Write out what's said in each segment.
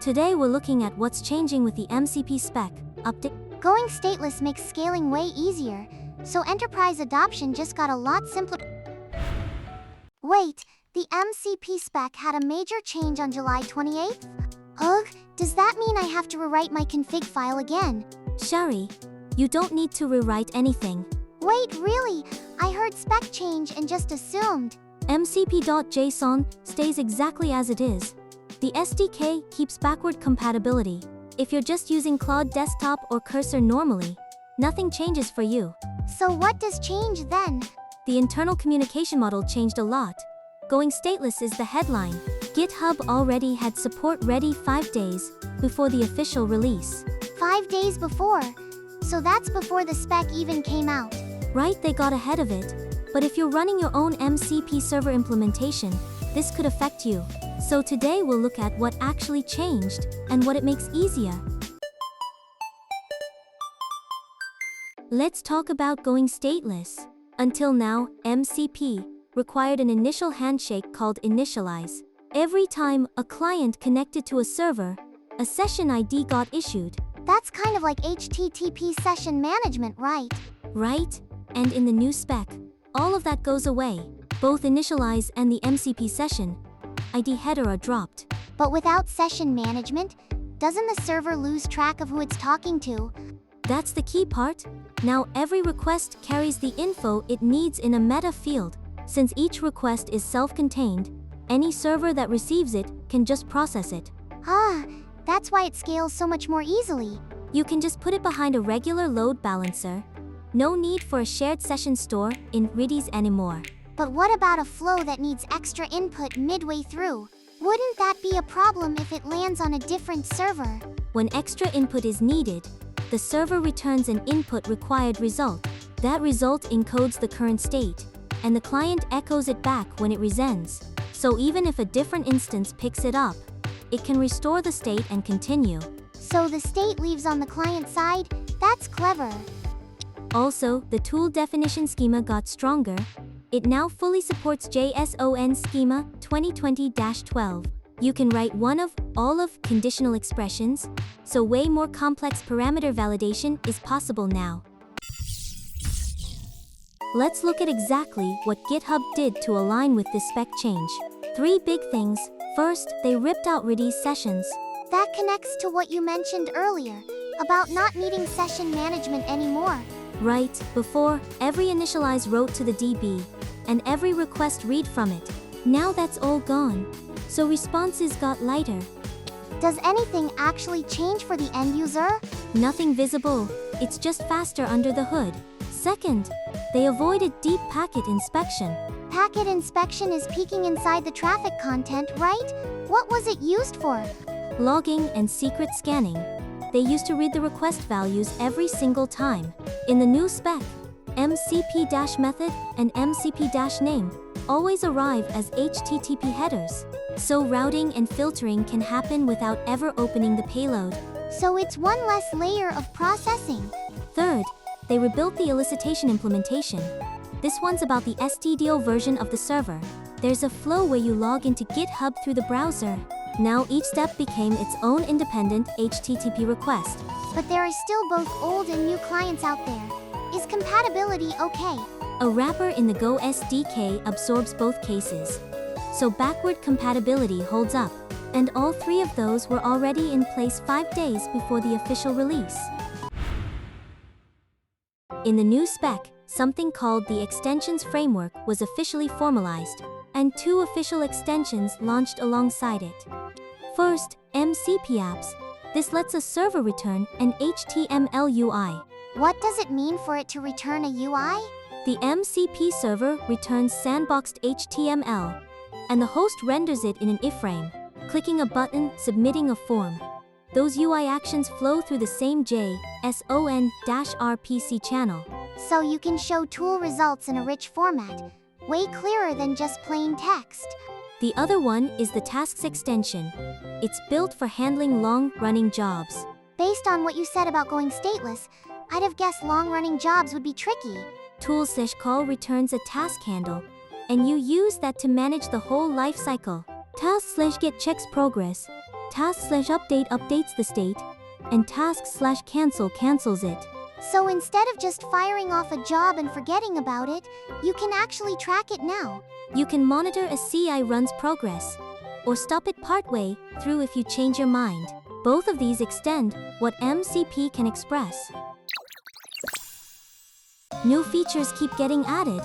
Today we're looking at what's changing with the MCP spec update. Going stateless makes scaling way easier, so enterprise adoption just got a lot simpler. Wait, the MCP spec had a major change on July 28th? Ugh, does that mean I have to rewrite my config file again? Shari, you don't need to rewrite anything. Wait, really? I heard spec change and just assumed. mcp.json stays exactly as it is. The SDK keeps backward compatibility. If you're just using Claude Desktop or Cursor normally, nothing changes for you. So what does change then? The internal communication model changed a lot. Going stateless is the headline. GitHub already had support ready 5 days before the official release. 5 days before? So that's before the spec even came out. Right, they got ahead of it. But if you're running your own MCP server implementation, this could affect you. So today we'll look at what actually changed and what it makes easier. Let's talk about going stateless. Until now, MCP required an initial handshake called initialize. Every time a client connected to a server, a session ID got issued. That's kind of like HTTP session management, right? Right? And in the new spec, all of that goes away. Both initialize and the MCP session ID header are dropped. But without session management, doesn't the server lose track of who it's talking to? That's the key part. Now every request carries the info it needs in a meta field. Since each request is self-contained, any server that receives it can just process it. Ah, that's why it scales so much more easily. You can just put it behind a regular load balancer. No need for a shared session store in Redis anymore. But what about a flow that needs extra input midway through? Wouldn't that be a problem if it lands on a different server? When extra input is needed, the server returns an input required result. That result encodes the current state, and the client echoes it back when it resends. So even if a different instance picks it up, it can restore the state and continue. So the state leaves on the client side? That's clever. Also, the tool definition schema got stronger. It now fully supports JSON schema 2020-12. You can write one of, all of conditional expressions, so way more complex parameter validation is possible now. Let's look at exactly what GitHub did to align with this spec change. 3 big things. First, they ripped out Redis sessions. That connects to what you mentioned earlier, about not needing session management anymore. Right, before, every initialize wrote to the DB, and every request read from it. Now that's all gone. So responses got lighter. Does anything actually change for the end user? Nothing visible. It's just faster under the hood. Second, they avoided deep packet inspection. Packet inspection is peeking inside the traffic content, right? What was it used for? Logging and secret scanning. They used to read the request values every single time. In the new spec, MCP-method and MCP-name always arrive as HTTP headers. So routing and filtering can happen without ever opening the payload. So it's one less layer of processing. Third, they rebuilt the elicitation implementation. This one's about the STDO version of the server. There's a flow where you log into GitHub through the browser. Now each step became its own independent HTTP request. But there are still both old and new clients out there. Is compatibility okay? A wrapper in the Go SDK absorbs both cases. So backward compatibility holds up. And all 3 of those were already in place 5 days before the official release. In the new spec, something called the Extensions Framework was officially formalized, and 2 official extensions launched alongside it. First, MCP Apps. This lets a server return an HTML UI. What does it mean for it to return a UI? The MCP server returns sandboxed HTML, and the host renders it in an iframe, clicking a button, submitting a form. Those UI actions flow through the same JSON-RPC channel. So you can show tool results in a rich format, way clearer than just plain text. The other one is the Tasks extension. It's built for handling long-running jobs. Based on what you said about going stateless, I'd have guessed long-running jobs would be tricky. Tool/call returns a task handle, and you use that to manage the whole life cycle. Task/get checks progress. task/update updates the state, and task/cancel cancels it. So instead of just firing off a job and forgetting about it, you can actually track it now. You can monitor a CI run's progress, or stop it partway through if you change your mind. Both of these extend what MCP can express. New features keep getting added,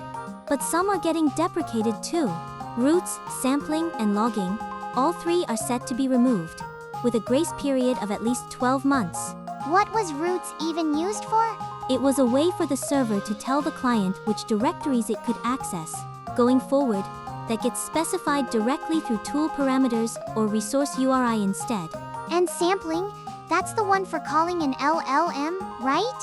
but some are getting deprecated too. Roots, sampling, and logging, all three are set to be removed, with a grace period of at least 12 months. What was roots even used for? It was a way for the server to tell the client which directories it could access. Going forward, that gets specified directly through tool parameters or resource URI instead. And sampling, that's the one for calling an LLM, right?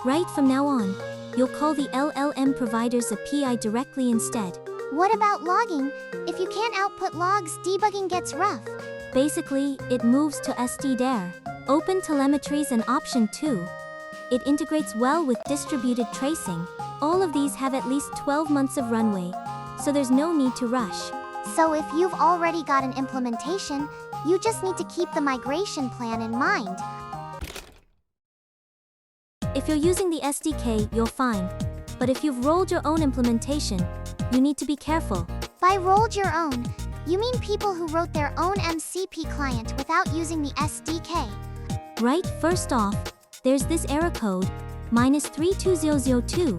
Right from now on, you'll call the LLM providers API directly instead. What about logging? If you can't output logs, debugging gets rough. Basically, it moves to stdir. Open telemetry's an option too. It integrates well with distributed tracing. All of these have at least 12 months of runway, so there's no need to rush. So if you've already got an implementation, you just need to keep the migration plan in mind. If you're using the SDK, you're fine. But if you've rolled your own implementation, you need to be careful. By rolled your own, you mean people who wrote their own MCP client without using the SDK. Right, first off, there's this error code, -32002.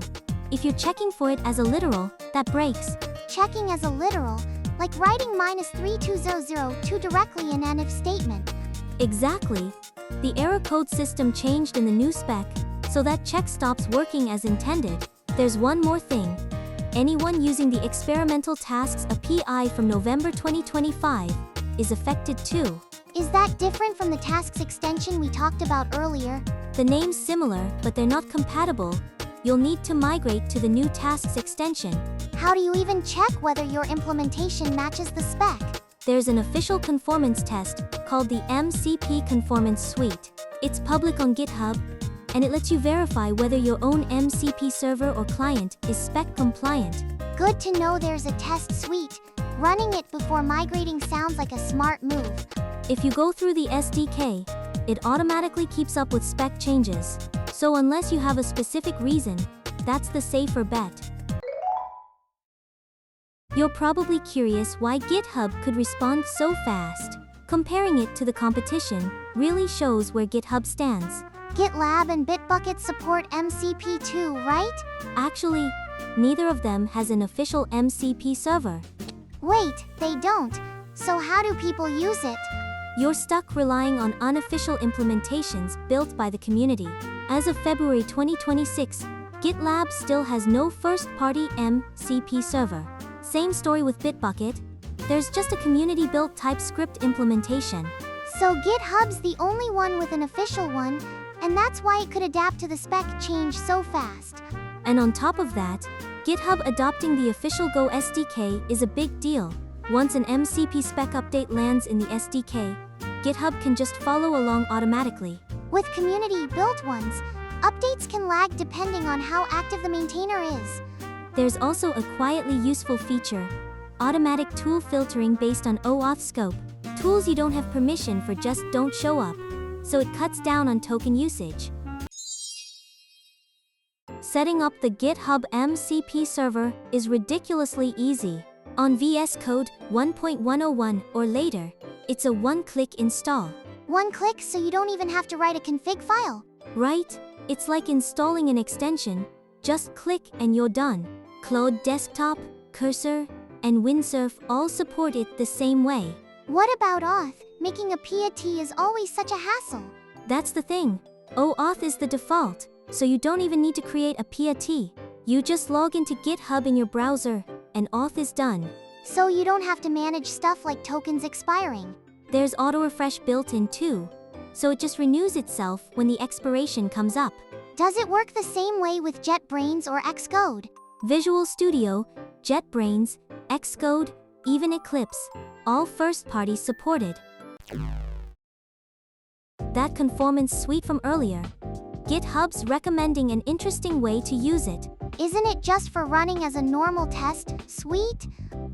If you're checking for it as a literal, that breaks. Checking as a literal, like writing -32002 directly in an if statement. Exactly. The error code system changed in the new spec, so that check stops working as intended. There's one more thing. Anyone using the experimental tasks API from November 2025 is affected too. Is that different from the tasks extension we talked about earlier? The name's similar, but they're not compatible. You'll need to migrate to the new tasks extension. How do you even check whether your implementation matches the spec? There's an official conformance test called the MCP Conformance Suite. It's public on GitHub, and it lets you verify whether your own MCP server or client is spec compliant. Good to know there's a test suite. Running it before migrating sounds like a smart move. If you go through the SDK, it automatically keeps up with spec changes. So unless you have a specific reason, that's the safer bet. You're probably curious why GitHub could respond so fast. Comparing it to the competition really shows where GitHub stands. GitLab and Bitbucket support MCP too, right? Actually, neither of them has an official MCP server. Wait, they don't. So how do people use it? You're stuck relying on unofficial implementations built by the community. As of February 2026, GitLab still has no first-party MCP server. Same story with Bitbucket. There's just a community-built TypeScript implementation. So GitHub's the only one with an official one, and that's why it could adapt to the spec change so fast. And on top of that, GitHub adopting the official Go SDK is a big deal. Once an MCP spec update lands in the SDK, GitHub can just follow along automatically. With community-built ones, updates can lag depending on how active the maintainer is. There's also a quietly useful feature, automatic tool filtering based on OAuth scope. Tools you don't have permission for just don't show up, so it cuts down on token usage. Setting up the GitHub MCP server is ridiculously easy. On VS Code 1.101 or later, it's a one-click install. One click so you don't even have to write a config file. Right? It's like installing an extension. Just click and you're done. Claude Desktop, Cursor, and Windsurf all support it the same way. What about auth? Making a PAT is always such a hassle. That's the thing. OAuth is the default, so you don't even need to create a PAT. You just log into GitHub in your browser, and auth is done. So you don't have to manage stuff like tokens expiring. There's auto-refresh built in too, so it just renews itself when the expiration comes up. Does it work the same way with JetBrains or Xcode? Visual Studio, JetBrains, Xcode, even Eclipse, all first-party supported. That conformance suite from earlier. GitHub's recommending an interesting way to use it. Isn't it just for running as a normal test suite?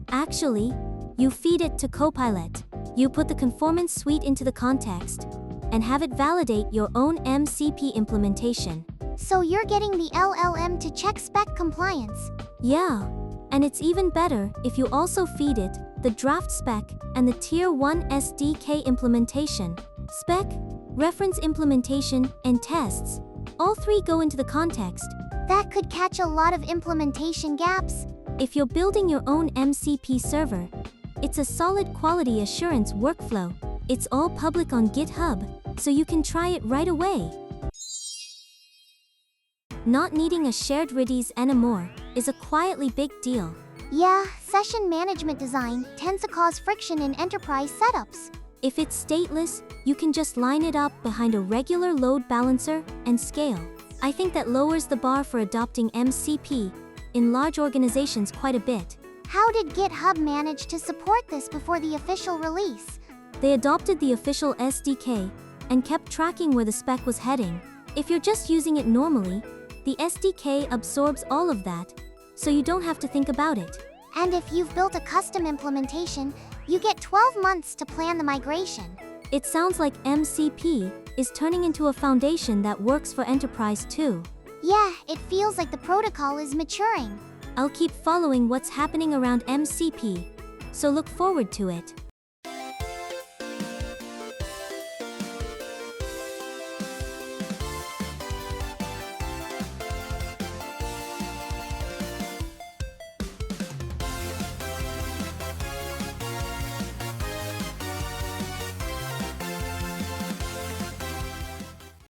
Actually, you feed it to Copilot. You put the conformance suite into the context and have it validate your own MCP implementation. So you're getting the LLM to check spec compliance. Yeah, and it's even better if you also feed it the draft spec and the Tier 1 SDK implementation. Spec, reference implementation, and tests. All three go into the context. That could catch a lot of implementation gaps. If you're building your own MCP server, it's a solid quality assurance workflow. It's all public on GitHub, so you can try it right away. Not needing a shared Redis anymore is a quietly big deal. Yeah, session management design tends to cause friction in enterprise setups. If it's stateless, you can just line it up behind a regular load balancer and scale. I think that lowers the bar for adopting MCP in large organizations quite a bit. How did GitHub manage to support this before the official release? They adopted the official SDK and kept tracking where the spec was heading. If you're just using it normally, the SDK absorbs all of that, so you don't have to think about it. And if you've built a custom implementation, you get 12 months to plan the migration. It sounds like MCP is turning into a foundation that works for enterprise too. Yeah, it feels like the protocol is maturing. I'll keep following what's happening around MCP, so look forward to it.